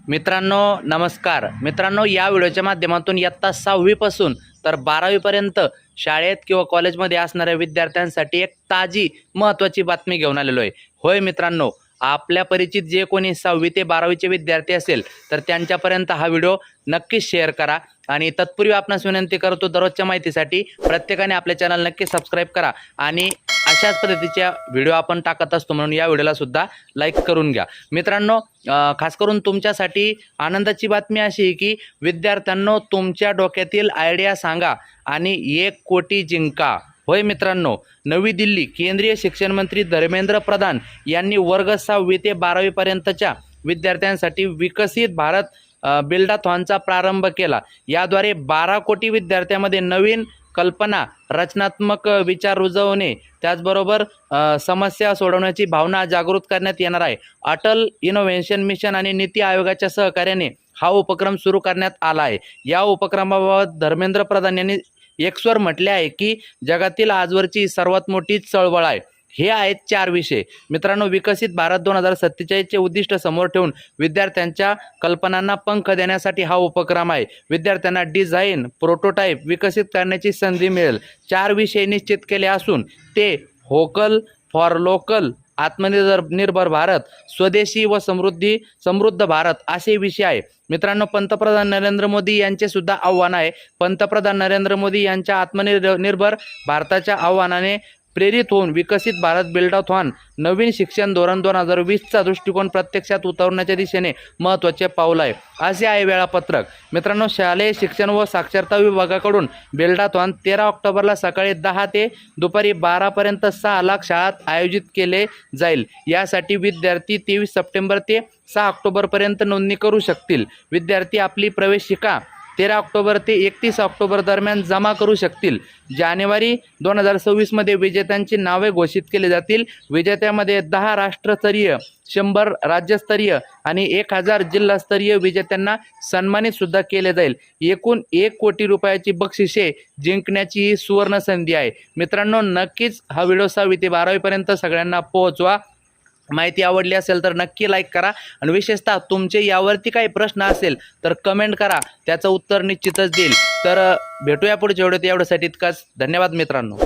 मित्रांनो नमस्कार मित्रांनो, या व्हिडिओच्या माध्यमातून इयत्ता 6वी पासून तर 12वी पर्यंत शाळेत किंवा कॉलेजमध्ये असणाऱ्या विद्यार्थ्यांसाठी एक ताजी महत्त्वाची बातमी घेऊन आलेलो आहे। होय मित्रांनो, आपल्या परिचित जे कोणी 6वी ते 12वीचे विद्यार्थी असेल तर त्यांच्यापर्यंत हा व्हिडिओ नक्कीच शेअर करा। आणि तत्पूर्वी आपणास विनंती करतो, दररोजच्या माहितीसाठी प्रत्येकाने आपले चॅनल नक्की सबस्क्राइब करा आणि अशाच पद्धतीच्या व्हिडिओ आपण टाकत असतो, म्हणून या व्हिडिओला सुद्धा लाईक करून घ्या। मित्रांनो, खास करून तुमच्यासाठी आनंदाची बातमी अशी आहे की विद्यार्थ्यांनो, तुमच्या डोक्यातील आयडिया सांगा आणि 1 कोटी जिंका। होय मित्रांनो, नवी दिल्ली केंद्रीय शिक्षण मंत्री धर्मेंद्र प्रधान यांनी वर्ग 6वी ते 12वी पर्यंतच्या विद्यार्थ्यांसाठी विकसित भारत बिल्डाथॉनचा प्रारंभ केला। याद्वारे 12 कोटी विद्यार्थ्यांमध्ये नवीन कल्पना, रचनात्मक विचार रुजवणे, त्याचबरोबर समस्या सोडवण्याची भावना जागृत करण्यात येणार आहे। अटल इनोव्हेशन मिशन आणि नीती आयोगाच्या सहकार्याने हा उपक्रम सुरू करण्यात आला आहे। या उपक्रमाबाबत धर्मेंद्र प्रधान यांनी एक्सवर म्हटले आहे की जगातील आजवरची सर्वात मोठी चळवळ आहे। हे आहेत 4 विषय। मित्रांनो, विकसित भारत 2047चे उद्दिष्ट समोर ठेवून विद्यार्थ्यांच्या कल्पनांना पंख देण्यासाठी हा उपक्रम आहे। विद्यार्थ्यांना डिझाईन, प्रोटोटाइप विकसित करण्याची संधी मिळेल। 4 विषय निश्चित केले असून ते व्होकल फॉर लोकल, आत्मनिर्भर भारत, स्वदेशी व समृद्ध भारत असे विषय आहे। मित्रांनो, पंतप्रधान नरेंद्र मोदी यांचे सुद्धा आव्हान आहे। पंतप्रधान नरेंद्र मोदी यांच्या आत्मनिर्भर भारताच्या आव्हानाने प्रेरित होऊन विकसित भारत बिल्डाथॉन नवीन शिक्षण धोरण 2020चा दृष्टिकोन प्रत्यक्षात उतरवण्याच्या दिशेने महत्त्वाचे पाऊल आहे, असे आहे वेळापत्रक। मित्रांनो, शालेय शिक्षण व साक्षरता विभागाकडून बिल्डाथॉन 13 ऑक्टोबरला सकाळी 10 ते दुपारी 12 पर्यंत 6 लाख शाळात आयोजित केले जाईल। यासाठी विद्यार्थी 23 सप्टेंबर ते 6 ऑक्टोबरपर्यंत नोंदणी करू शकतील। विद्यार्थी आपली प्रवेशिका 13 ऑक्टोबर ते 31 ऑक्टोबर दरम्यान जमा करू शकतील। जानेवारी 2026 मध्ये विजेत्यांची नावे घोषित केली जातील। विजेत्यामध्ये 10 राष्ट्रस्तरीय, 100 राज्यस्तरीय आणि 1000 जिल्हास्तरीय विजेत्यांना सन्मानित सुद्धा केले जाईल। एकूण 1 कोटी रुपयाची बक्षिसे जिंकण्याची ही सुवर्ण संधी आहे। मित्रांनो, नक्कीच हा व्हिडिओ 6वी ते 12वी पर्यंत सगळ्यांना पोहोचवा। माहिती आवडली असेल तर नक्की लाईक करा आणि विशेषतः तुमचे यावरती काही प्रश्न असेल तर कमेंट करा, त्याचं उत्तर निश्चितच देईल। तर भेटूया पुढच्या व्हिडिओत। एवढ्यासाठी इतकाच, धन्यवाद मित्रांनो।